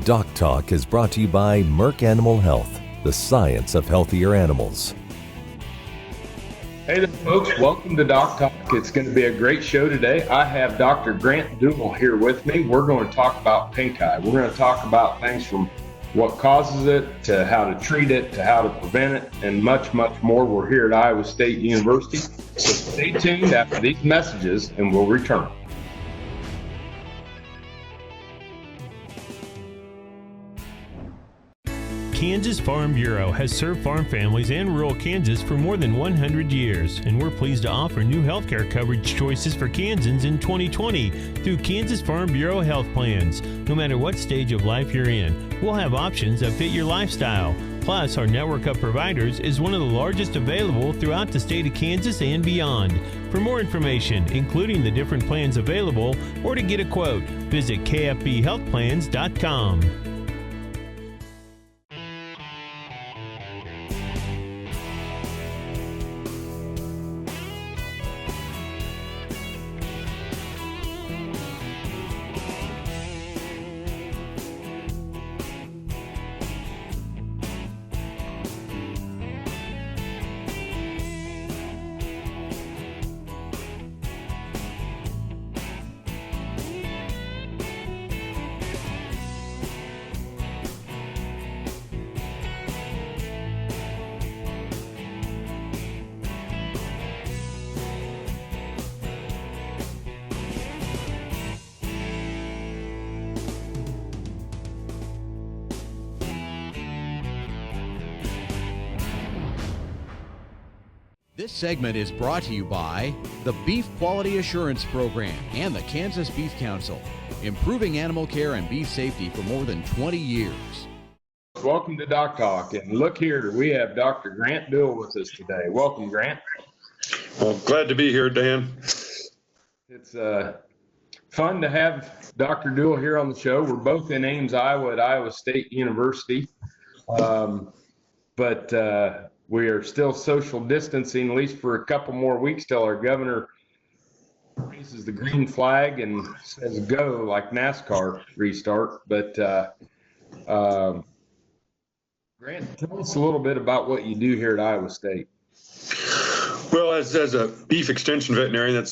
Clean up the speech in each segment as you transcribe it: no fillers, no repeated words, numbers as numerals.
DocTalk is brought to you by Merck Animal Health, the science of healthier animals. Hey there, folks. Welcome to DocTalk. It's going to be a great show today. I have Dr. Grant Duwell here with me. We're going to talk about pinkeye. We're going to talk about things from what causes it to how to treat it to how to prevent it and much, much more. We're here at Iowa State University. So stay tuned after these messages and we'll return. Kansas Farm Bureau has served farm families and rural Kansas for more than 100 years, and we're pleased to offer new healthcare coverage choices for Kansans in 2020 through Kansas Farm Bureau health plans. No matter what stage of life you're in, we'll have options that fit your lifestyle. Plus, our network of providers is one of the largest available throughout the state of Kansas and beyond. For more information, including the different plans available, or to get a quote, visit kfbhealthplans.com. This segment is brought to you by the Beef Quality Assurance Program and the Kansas Beef Council, improving animal care and beef safety for more than 20 years. Welcome to DocTalk, and look here, we have Dr. Grant Duwell with us today. Welcome, Grant. Well, glad to be here, Dan. It's fun to have Dr. Duwell here on the show. We're both in Ames, Iowa at Iowa State University, but we are still social distancing, at least for a couple more weeks till our governor raises the green flag and says go, like NASCAR restart. But Grant, tell us a little bit about what you do here at Iowa State. Well, as a beef extension veterinarian,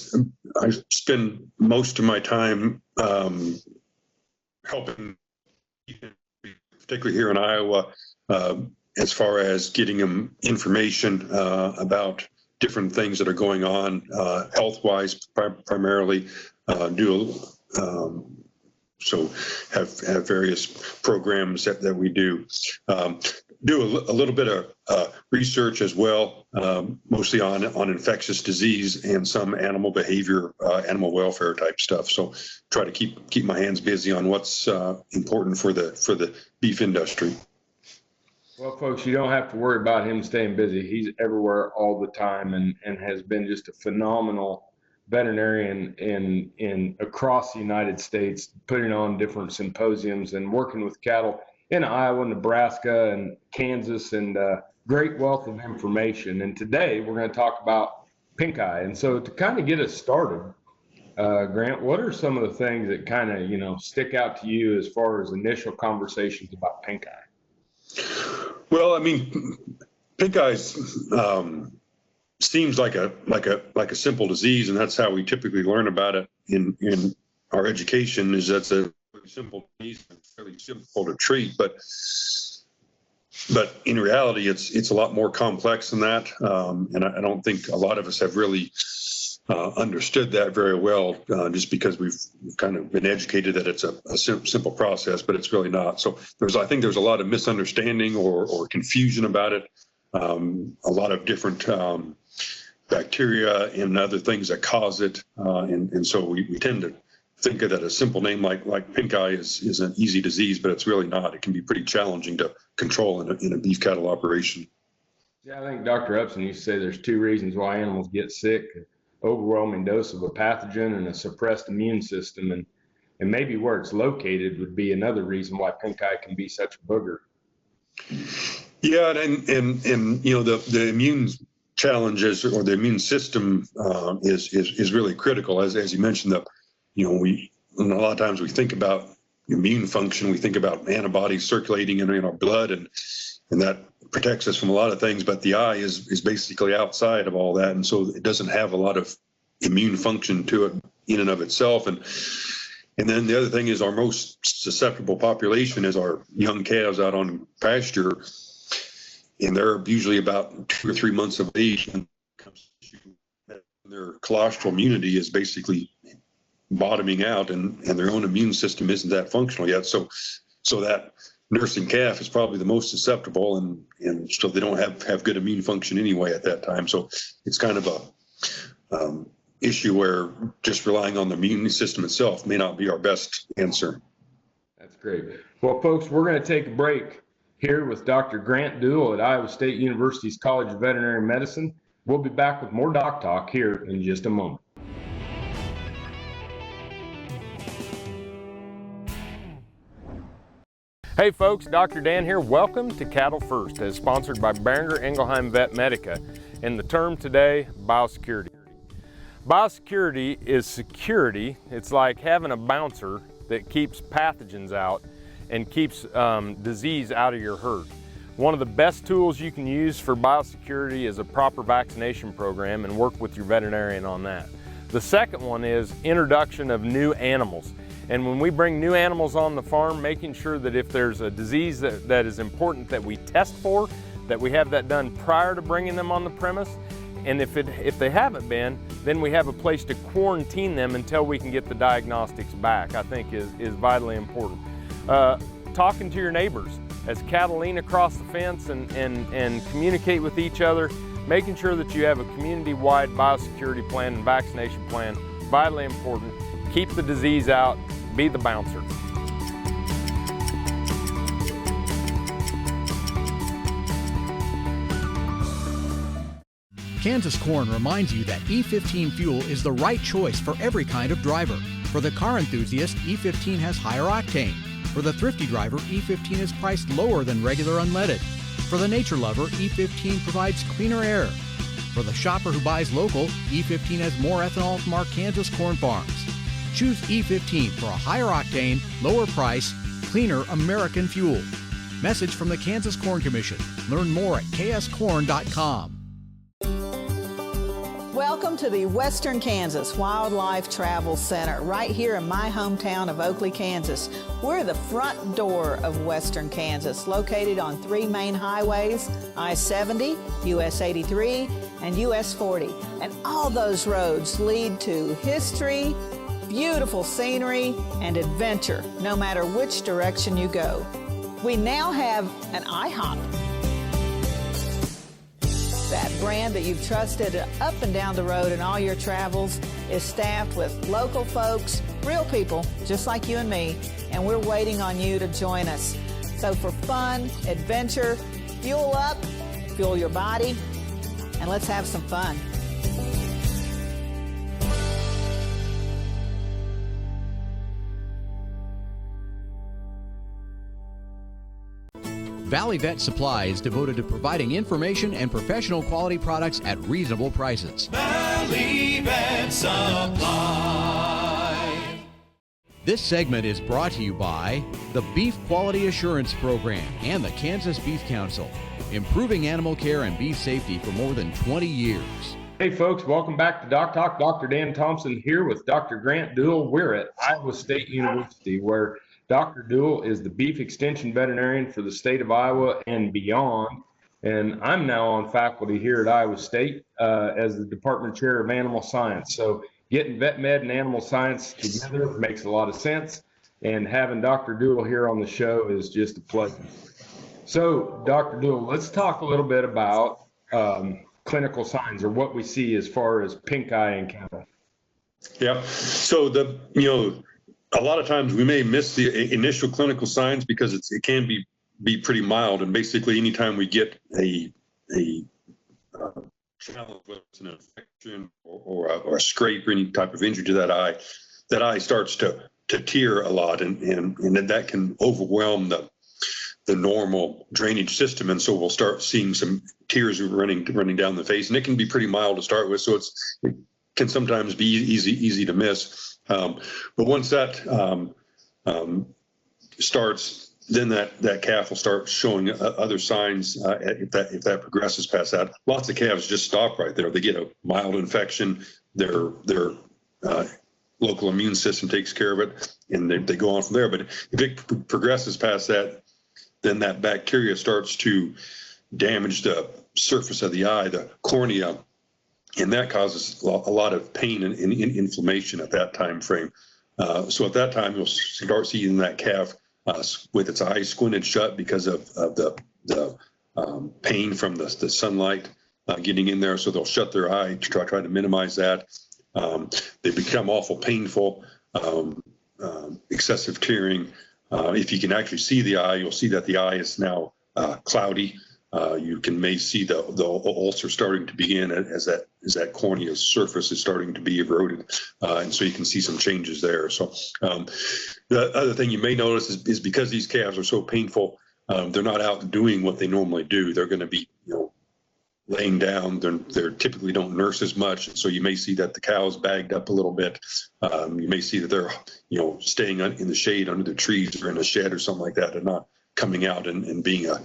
I spend most of my time helping, particularly here in Iowa, as far as getting them information about different things that are going on health-wise, primarily. So have various programs that we do. Do a little bit of research as well, mostly on infectious disease and some animal behavior, animal welfare type stuff. So try to keep my hands busy on what's important for the beef industry. Well, folks, you don't have to worry about him staying busy. He's everywhere all the time and has been just a phenomenal veterinarian in across the United States, putting on different symposiums and working with cattle in Iowa, Nebraska, and Kansas, and great wealth of information. And today we're going to talk about pinkeye. And so to kind of get us started, Grant, what are some of the things that kind of, stick out to you as far as initial conversations about pinkeye? Well, I mean, pinkeye seems like a simple disease, and that's how we typically learn about it in our education. Is that's a really simple disease, and fairly simple to treat, but in reality, it's a lot more complex than that, and I don't think a lot of us have really understood that very well, just because we've kind of been educated that it's a simple process, but it's really not. So I think there's a lot of misunderstanding or confusion about it. A lot of different bacteria and other things that cause it, and so we tend to think of that a simple name like pinkeye is an easy disease, but it's really not. It can be pretty challenging to control in a beef cattle operation. Yeah, I think Dr. Upson used to say there's two reasons why animals get sick: overwhelming dose of a pathogen and a suppressed immune system, and maybe where it's located would be another reason why pinkeye can be such a booger. Yeah, and the immune challenges or the immune system is really critical, as you mentioned. A lot of times we think about immune function. We think about antibodies circulating in our blood, and that protects us from a lot of things. But the eye is basically outside of all that, and so it doesn't have a lot of immune function to it in and of itself. And then the other thing is our most susceptible population is our young calves out on pasture, and they're usually about 2 or 3 months of age. And their colostral immunity is basically bottoming out, and their own immune system isn't that functional yet. So that nursing calf is probably the most susceptible, and so they don't have good immune function anyway at that time. So it's kind of a issue where just relying on the immune system itself may not be our best answer. That's great. Well, folks, we're going to take a break here with Dr. Grant Duwell at Iowa State University's College of Veterinary Medicine. We'll be back with more Doc Talk here in just a moment. Hey folks, Dr. Dan here. Welcome to Cattle First, as sponsored by Boehringer Ingelheim Vet Medica. And the term today, biosecurity. Biosecurity is security. It's like having a bouncer that keeps pathogens out and keeps disease out of your herd. One of the best tools you can use for biosecurity is a proper vaccination program, and work with your veterinarian on that. The second one is introduction of new animals. And when we bring new animals on the farm, making sure that if there's a disease that is important that we test for, that we have that done prior to bringing them on the premise. And if they haven't been, then we have a place to quarantine them until we can get the diagnostics back, I think is vitally important. Talking to your neighbors as cattle lean across the fence and communicate with each other, making sure that you have a community-wide biosecurity plan and vaccination plan, vitally important. Keep the disease out, be the bouncer. Kansas Corn reminds you that E15 fuel is the right choice for every kind of driver. For the car enthusiast, E15 has higher octane. For the thrifty driver, E15 is priced lower than regular unleaded. For the nature lover, E15 provides cleaner air. For the shopper who buys local, E15 has more ethanol from our Kansas corn farms. Choose E15 for a higher octane, lower price, cleaner American fuel. Message from the Kansas Corn Commission. Learn more at kscorn.com. Welcome to the Western Kansas Wildlife Travel Center, right here in my hometown of Oakley, Kansas. We're the front door of Western Kansas, located on 3 main highways, I-70, US 83, and US 40. And all those roads lead to history, beautiful scenery, and adventure, no matter which direction you go. We now have an IHOP. That brand that you've trusted up and down the road in all your travels is staffed with local folks, real people, just like you and me, and we're waiting on you to join us. So for fun, adventure, fuel up, fuel your body, and let's have some fun. Valley Vet Supply is devoted to providing information and professional quality products at reasonable prices. Valley Vet Supply. This segment is brought to you by the Beef Quality Assurance Program and the Kansas Beef Council, improving animal care and beef safety for more than 20 years. Hey folks, welcome back to Doc Talk. Dr. Dan Thompson here with Dr. Grant Duwell. We're at Iowa State University, where Dr. Duwell is the beef extension veterinarian for the state of Iowa and beyond. And I'm now on faculty here at Iowa State as the department chair of animal science. So getting vet med and animal science together makes a lot of sense. And having Dr. Duwell here on the show is just a pleasure. So Dr. Duwell, let's talk a little bit about clinical signs, or what we see as far as pink eye in cattle. Yeah. So a lot of times we may miss the initial clinical signs because it can be pretty mild. And basically, anytime we get a challenge, whether it's an infection or a scrape or any type of injury to that eye starts to tear a lot, and that can overwhelm the normal drainage system. And so we'll start seeing some tears running down the face, and it can be pretty mild to start with. So it can sometimes be easy to miss. But once that starts, then that calf will start showing other signs if that progresses past that. Lots of calves just stop right there. They get a mild infection, their local immune system takes care of it, and they go on from there. But if it progresses past that, then that bacteria starts to damage the surface of the eye, the cornea, and that causes a lot of pain and inflammation at that time frame. So at that time, you'll start seeing that calf with its eyes squinted shut because of the pain from the sunlight getting in there. So they'll shut their eye to try to minimize that. They become awful painful, excessive tearing. If you can actually see the eye, you'll see that the eye is now cloudy. You may see the ulcer starting to begin as that cornea surface is starting to be eroded, and so you can see some changes there. So the other thing you may notice is because these calves are so painful, they're not out doing what they normally do. They're going to be, laying down. They're typically don't nurse as much, and so you may see that the cow's bagged up a little bit. You may see that they're staying in the shade under the trees or in a shed or something like that, and not coming out and being a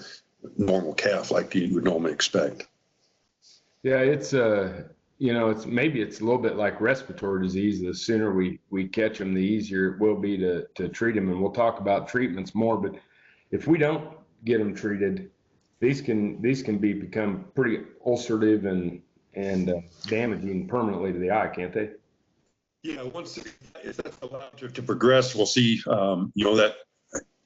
normal calf like you would normally expect. Yeah, it's maybe it's a little bit like respiratory disease. The sooner we catch them, the easier it will be to treat them. And we'll talk about treatments more. But if we don't get them treated, these can become pretty ulcerative and damaging permanently to the eye, can't they? Yeah, if that's allowed to progress, we'll see.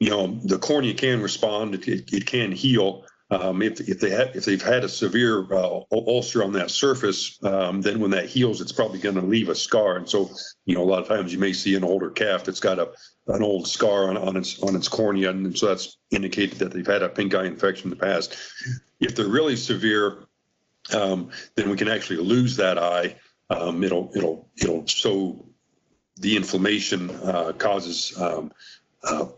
The cornea can respond. It can heal. If they've had a severe ulcer on that surface, then when that heals, it's probably going to leave a scar. And so, a lot of times you may see an older calf that's got an old scar on its cornea, and so that's indicated that they've had a pink eye infection in the past. If they're really severe, then we can actually lose that eye. It'll so the inflammation causes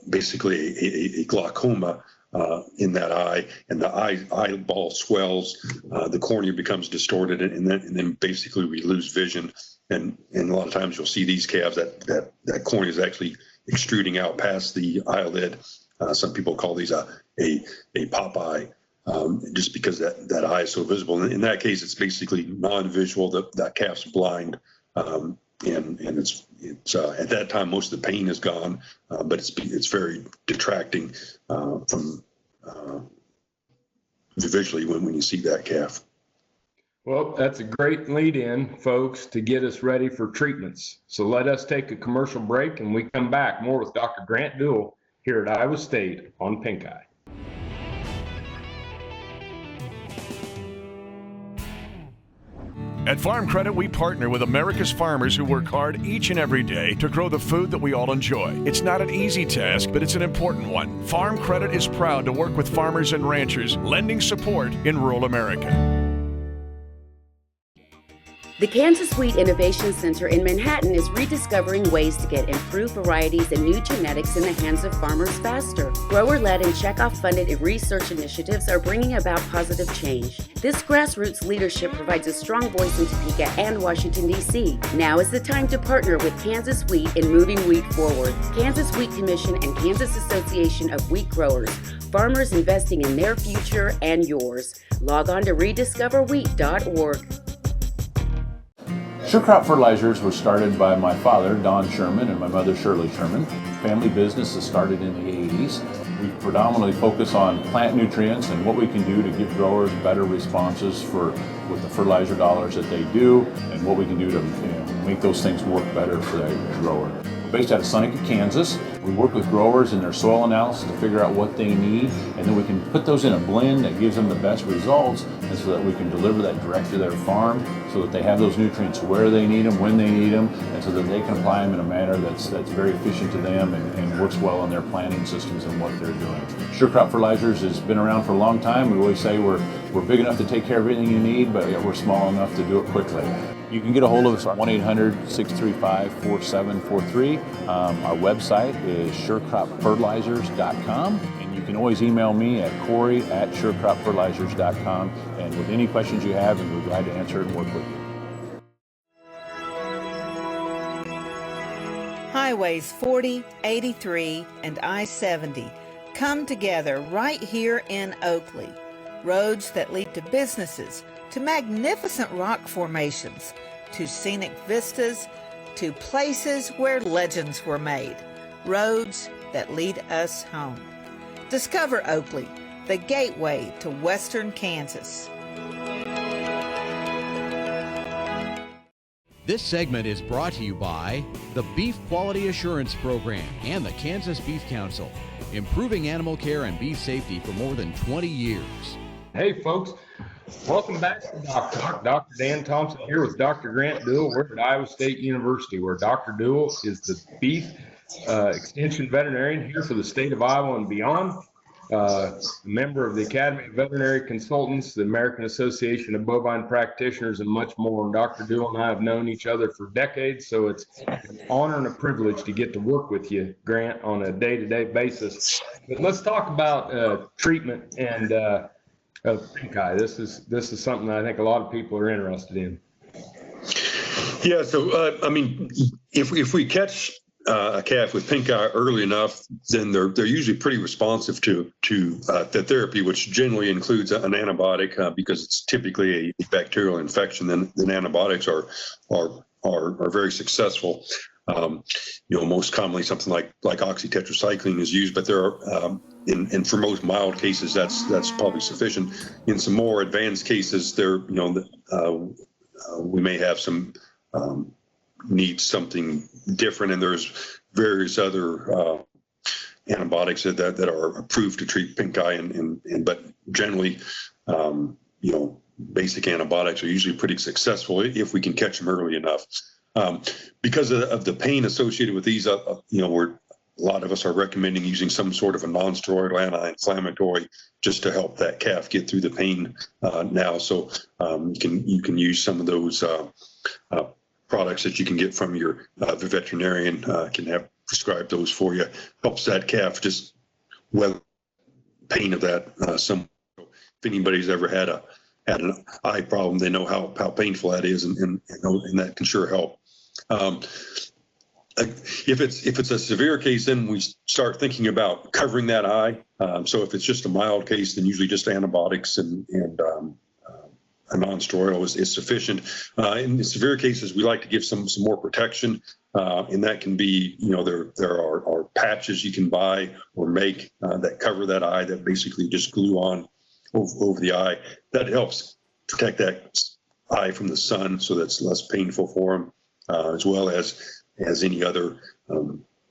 basically a glaucoma in that eye, and the eyeball swells, the cornea becomes distorted, and then basically we lose vision. And a lot of times you'll see these calves that cornea is actually extruding out past the eyelid. Some people call these a pop eye, just because that eye is so visible. And in that case, it's basically non-visual. That calf's blind, and it's at that time most of the pain is gone, but it's very detracting from visually when you see that calf. Well, that's a great lead in, folks, to get us ready for treatments. So let us take a commercial break, and we come back more with Dr. Grant Duwell here at Iowa State on Pinkeye. At Farm Credit, we partner with America's farmers who work hard each and every day to grow the food that we all enjoy. It's not an easy task, but it's an important one. Farm Credit is proud to work with farmers and ranchers, lending support in rural America. The Kansas Wheat Innovation Center in Manhattan is rediscovering ways to get improved varieties and new genetics in the hands of farmers faster. Grower-led and checkoff-funded research initiatives are bringing about positive change. This grassroots leadership provides a strong voice in Topeka and Washington, D.C. Now is the time to partner with Kansas Wheat in moving wheat forward. Kansas Wheat Commission and Kansas Association of Wheat Growers. Farmers investing in their future and yours. Log on to rediscoverwheat.org. Sure Crop Fertilizers was started by my father, Don Sherman, and my mother, Shirley Sherman. Family business that started in the 80s. We predominantly focus on plant nutrients and what we can do to give growers better responses with the fertilizer dollars that they do, and what we can do to make those things work better for the grower. We're based out of Seneca, Kansas. We work with growers in their soil analysis to figure out what they need, and then we can put those in a blend that gives them the best results, and so that we can deliver that direct to their farm so that they have those nutrients where they need them, when they need them, and so that they can apply them in a manner that's very efficient to them and works well in their planting systems and what they're doing. Sure Crop Fertilizers has been around for a long time. We always say we're big enough to take care of everything you need, but we're small enough to do it quickly. You can get a hold of us at 1-800-635-4743. Our website is surecropfertilizers.com, and you can always email me at Corey@surecropfertilizers.com, and with any questions you have, and we're glad to answer and work with you. Hi, Highways 40, 83, and I-70 come together right here in Oakley. Roads that lead to businesses, to magnificent rock formations, to scenic vistas, to places where legends were made. Roads that lead us home. Discover Oakley, the gateway to Western Kansas. This segment is brought to you by the Beef Quality Assurance Program and the Kansas Beef Council, improving animal care and beef safety for more than 20 years. Hey, folks. Welcome back to DocTalk. Dr. Dan Thompson here with Dr. Grant Duwell. We're at Iowa State University, where Dr. Duwell is the beef extension veterinarian here for the state of Iowa and beyond. A member of the Academy of Veterinary Consultants, the American Association of Bovine Practitioners, and much more. And Dr. Duwell and I have known each other for decades, so it's an honor and a privilege to get to work with you, Grant, on a day-to-day basis. But let's talk about treatment and Pinkeye. This is something that I think a lot of people are interested in. Yeah, so I mean, if we catch a calf with Pinkeye early enough, then they're usually pretty responsive to the therapy, which generally includes an antibiotic because it's typically a bacterial infection. Then antibiotics are very successful. Most commonly something like oxytetracycline is used, but there are and for most mild cases that's probably sufficient. In some more advanced cases, we may have some need something different, and there's various other antibiotics that are approved to treat Pinkeye, but generally, basic antibiotics are usually pretty successful if we can catch them early enough. Because of the pain associated with these, a lot of us are recommending using some sort of a non-steroidal anti-inflammatory just to help that calf get through the pain now. So you can use some of those products that you can get from your the veterinarian can have prescribed those for you. Helps that calf just weather pain of that. If anybody's ever had an eye problem, they know how painful that is, and that can sure help. If it's a severe case, then we start thinking about covering that eye. So if it's just a mild case, then usually just antibiotics and a non-steroidal is sufficient. In the severe cases, we like to give some more protection, and that can be, there are patches you can buy or make that cover that eye that basically just glue on over the eye. That helps protect that eye from the sun, so that's less painful for them, as well as any other,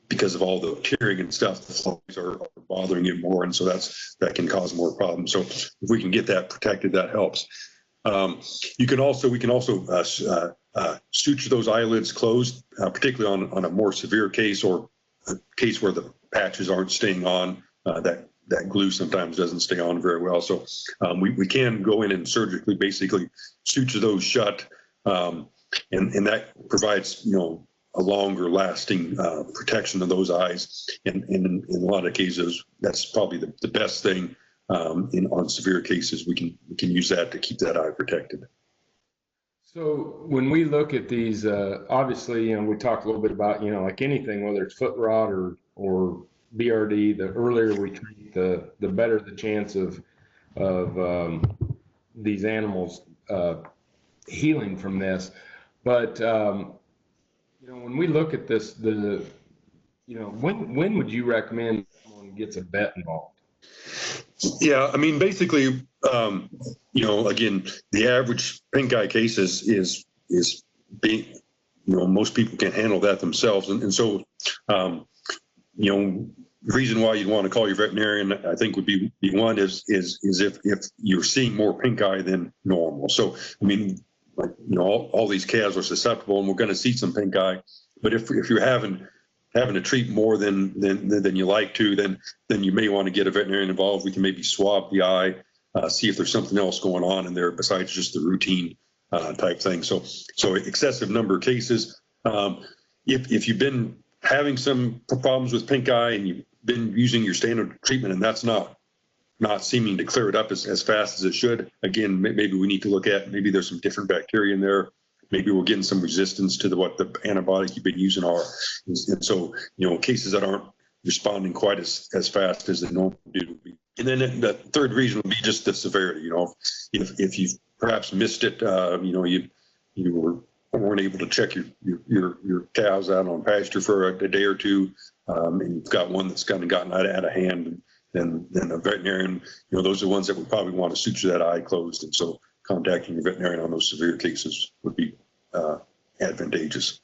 because of all the tearing and stuff, the flies are bothering it more, and so that can cause more problems. So if we can get that protected, that helps. We can also suture those eyelids closed, particularly on a more severe case or a case where the patches aren't staying on. That glue sometimes doesn't stay on very well. So we can go in and surgically basically suture those shut, and that provides a longer lasting protection of those eyes. And in a lot of cases, that's probably the best thing. On severe cases, we can use that to keep that eye protected. So when we look at these, obviously, we talked a little bit about, like anything, whether it's foot rot or BRD, the earlier we treat, the better the chance of these animals healing from this. But when we look at this, when would you recommend someone gets a vet involved? Yeah, I mean, basically, again, the average Pinkeye case is being, most people can handle that themselves. And so, the reason why you'd want to call your veterinarian, I think, would be one is if you're seeing more Pinkeye than normal. So, I mean, all these calves are susceptible, and we're going to see some Pinkeye. But if you're having to treat more than you like to, then you may want to get a veterinarian involved. We can maybe swab the eye, see if there's something else going on in there besides just the routine type thing. So excessive number of cases. If you've been having some problems with Pinkeye and you've been using your standard treatment and that's not seeming to clear it up as fast as it should, again, maybe we need to look at, maybe there's some different bacteria in there, maybe we're getting some resistance to what the antibiotics you've been using are. And so, cases that aren't responding quite as fast as they normally do. And then the third reason would be just the severity. If you've perhaps missed it, you weren't able to check your cows out on pasture for a day or two, and you've got one that's kind of gotten out of hand, then a veterinarian, those are the ones that would probably want to suture that eye closed. And so contacting your veterinarian on those severe cases would be advantageous.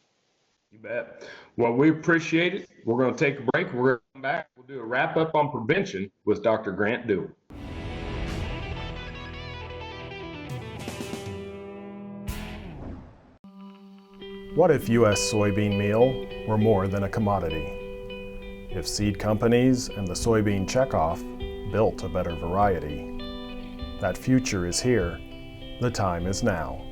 You bet. Well, we appreciate it. We're going to take a break. We're going to come back. We'll do a wrap up on prevention with Dr. Grant Duwell. What if U.S. soybean meal were more than a commodity? If seed companies and the soybean checkoff built a better variety? That future is here. The time is now.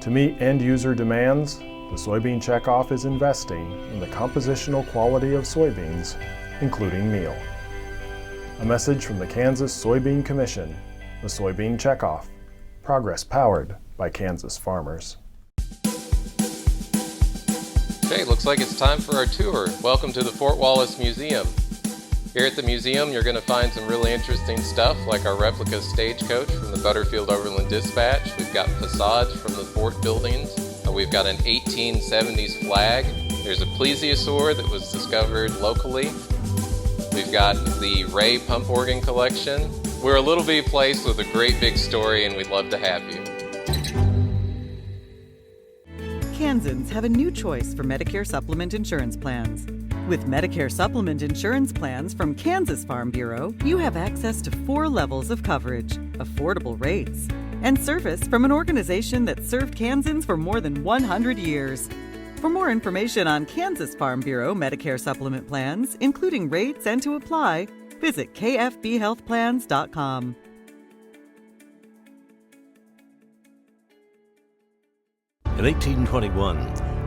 To meet end-user demands, the soybean checkoff is investing in the compositional quality of soybeans, including meal. A message from the Kansas Soybean Commission, the Soybean Checkoff, progress powered by Kansas farmers. Okay, looks like it's time for our tour. Welcome to the Fort Wallace Museum. Here at the museum, you're going to find some really interesting stuff like our replica stagecoach from the Butterfield Overland Dispatch. We've got facades from the fort buildings. We've got an 1870s flag. There's a plesiosaur that was discovered locally. We've got the Ray pump organ collection. We're a little bitty place with a great big story, and we'd love to have you. Kansans have a new choice for Medicare supplement insurance plans. With Medicare supplement insurance plans from Kansas Farm Bureau, you have access to 4 levels of coverage, affordable rates, and service from an organization that served Kansans for more than 100 years. For more information on Kansas Farm Bureau Medicare supplement plans, including rates and to apply, visit kfbhealthplans.com. In 1821,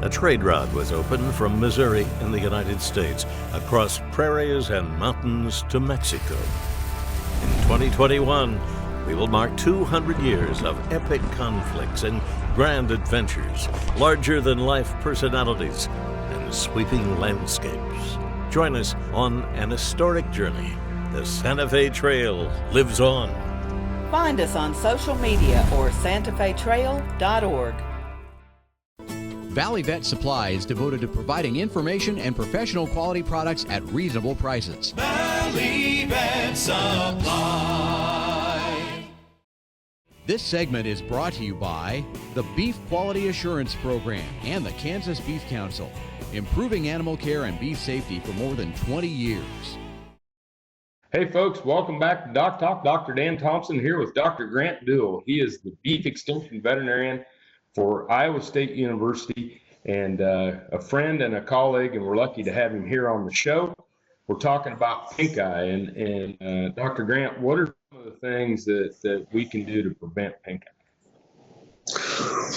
a trade route was opened from Missouri in the United States across prairies and mountains to Mexico. In 2021, we will mark 200 years of epic conflicts and grand adventures, larger-than-life personalities, and sweeping landscapes. Join us on an historic journey. The Santa Fe Trail lives on. Find us on social media or santafetrail.org. Valley Vet Supply is devoted to providing information and professional quality products at reasonable prices. Valley Vet Supply. This segment is brought to you by the Beef Quality Assurance Program and the Kansas Beef Council, improving animal care and beef safety for more than 20 years. Hey folks, welcome back to DocTalk. Dr. Dan Thompson here with Dr. Grant Duwell. He is the beef extension veterinarian for Iowa State University and a friend and a colleague, and we're lucky to have him here on the show. We're talking about Pinkeye, and Dr. Grant, what are some of the things that we can do to prevent Pinkeye?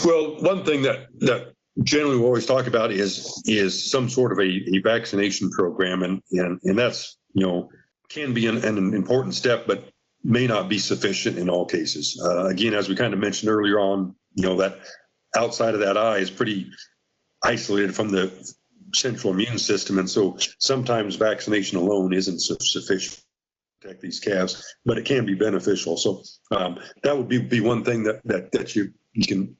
Well, one thing that generally we always talk about is some sort of a vaccination program, and that's, can be an important step, but may not be sufficient in all cases. Again, as we kind of mentioned earlier on, that outside of that eye is pretty isolated from the central immune system. And so sometimes vaccination alone isn't sufficient to protect these calves, but it can be beneficial. So that would be one thing that you can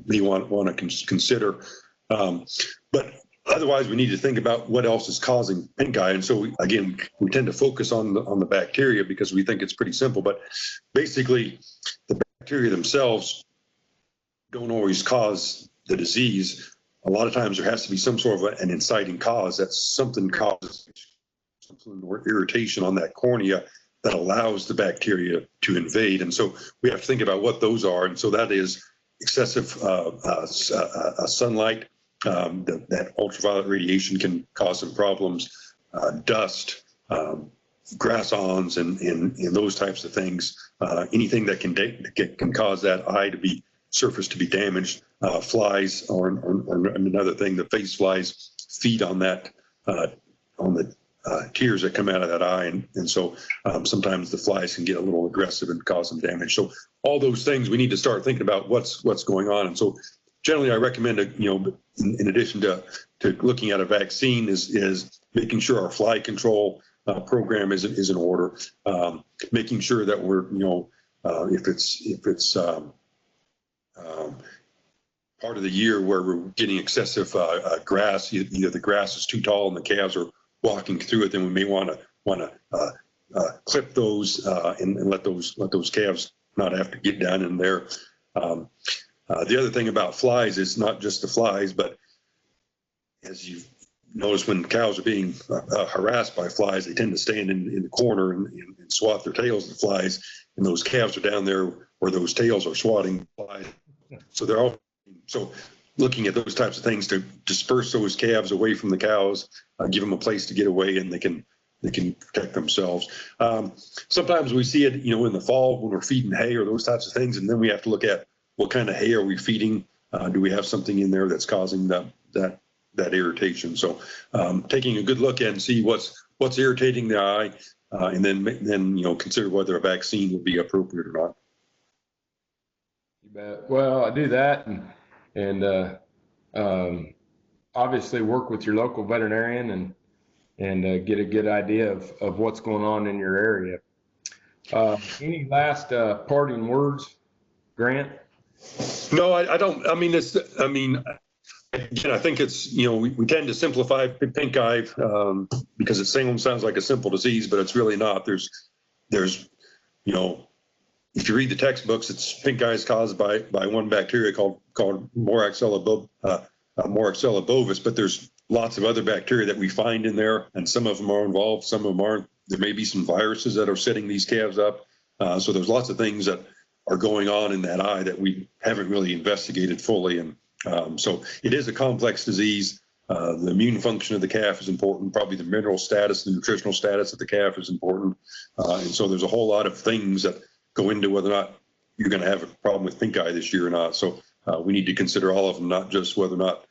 may want to consider. But otherwise, we need to think about what else is causing Pinkeye. And so we tend to focus on the bacteria because we think it's pretty simple, but basically the bacteria themselves don't always cause the disease. A lot of times there has to be some sort of an inciting cause. That something causes some irritation on that cornea that allows the bacteria to invade. And so we have to think about what those are. And so that is excessive sunlight. That ultraviolet radiation can cause some problems. Dust, grass-ons, and those types of things. Anything that can cause that eye to be surface to be damaged. Flies or another thing, the face flies feed on that on the tears that come out of that eye, and so sometimes the flies can get a little aggressive and cause some damage. So all those things we need to start thinking about what's going on. And so generally, I recommend, in addition to looking at a vaccine, is making sure our fly control program is in order, making sure that we're, if it's part of the year where we're getting excessive grass, either the grass is too tall and the calves are walking through it, then we may want to clip those and let those calves not have to get down in there. The other thing about flies is not just the flies, but as you've noticed, when cows are being harassed by flies, they tend to stand in the corner and swat their tails at the flies, and those calves are down there where those tails are swatting flies. So looking at those types of things to disperse those calves away from the cows, give them a place to get away, and they can protect themselves. Sometimes we see it, in the fall when we're feeding hay or those types of things, and then we have to look at what kind of hay are we feeding? Do we have something in there that's causing that irritation? So taking a good look and see what's irritating the eye, and then consider whether a vaccine would be appropriate or not. You bet. Well, I do that, and obviously work with your local veterinarian and get a good idea of what's going on in your area. Any last parting words, Grant? No, I don't. Again, I think it's, we tend to simplify Pinkeye because it sounds like a simple disease, but it's really not. There's if you read the textbooks, Pinkeye is caused by one bacteria called Moraxella bovis, but there's lots of other bacteria that we find in there, and some of them are involved, some of them aren't. There may be some viruses that are setting these calves up. So there's lots of things that are going on in that eye that we haven't really investigated fully. And so it is a complex disease. The immune function of the calf is important. Probably the mineral status, the nutritional status of the calf is important. And so there's a whole lot of things that go into whether or not you're going to have a problem with Pinkeye this year or not. So we need to consider all of them, not just whether or not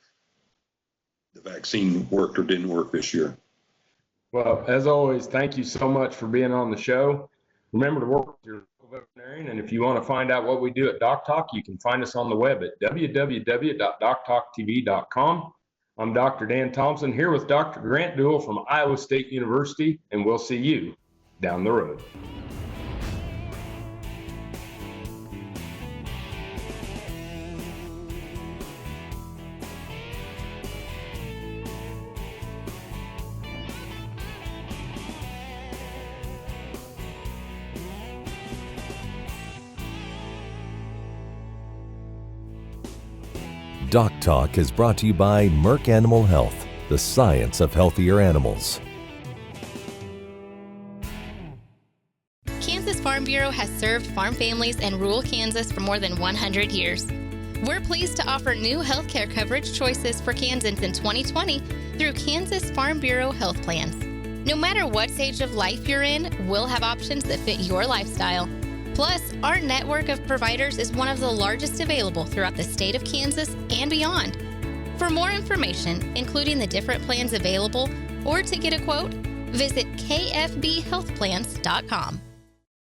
the vaccine worked or didn't work this year. Well, as always, thank you so much for being on the show. Remember to work with your veterinarian, and if you want to find out what we do at DocTalk, you can find us on the web at www.doctalktv.com. I'm Dr. Dan Thompson here with Dr. Grant Duwell from Iowa State University, and we'll see you down the road. DocTalk is brought to you by Merck Animal Health, the science of healthier animals. Kansas Farm Bureau has served farm families in rural Kansas for more than 100 years. We're pleased to offer new healthcare coverage choices for Kansans in 2020 through Kansas Farm Bureau health plans. No matter what stage of life you're in, we'll have options that fit your lifestyle. Plus, our network of providers is one of the largest available throughout the state of Kansas and beyond. For more information, including the different plans available, or to get a quote, visit kfbhealthplans.com.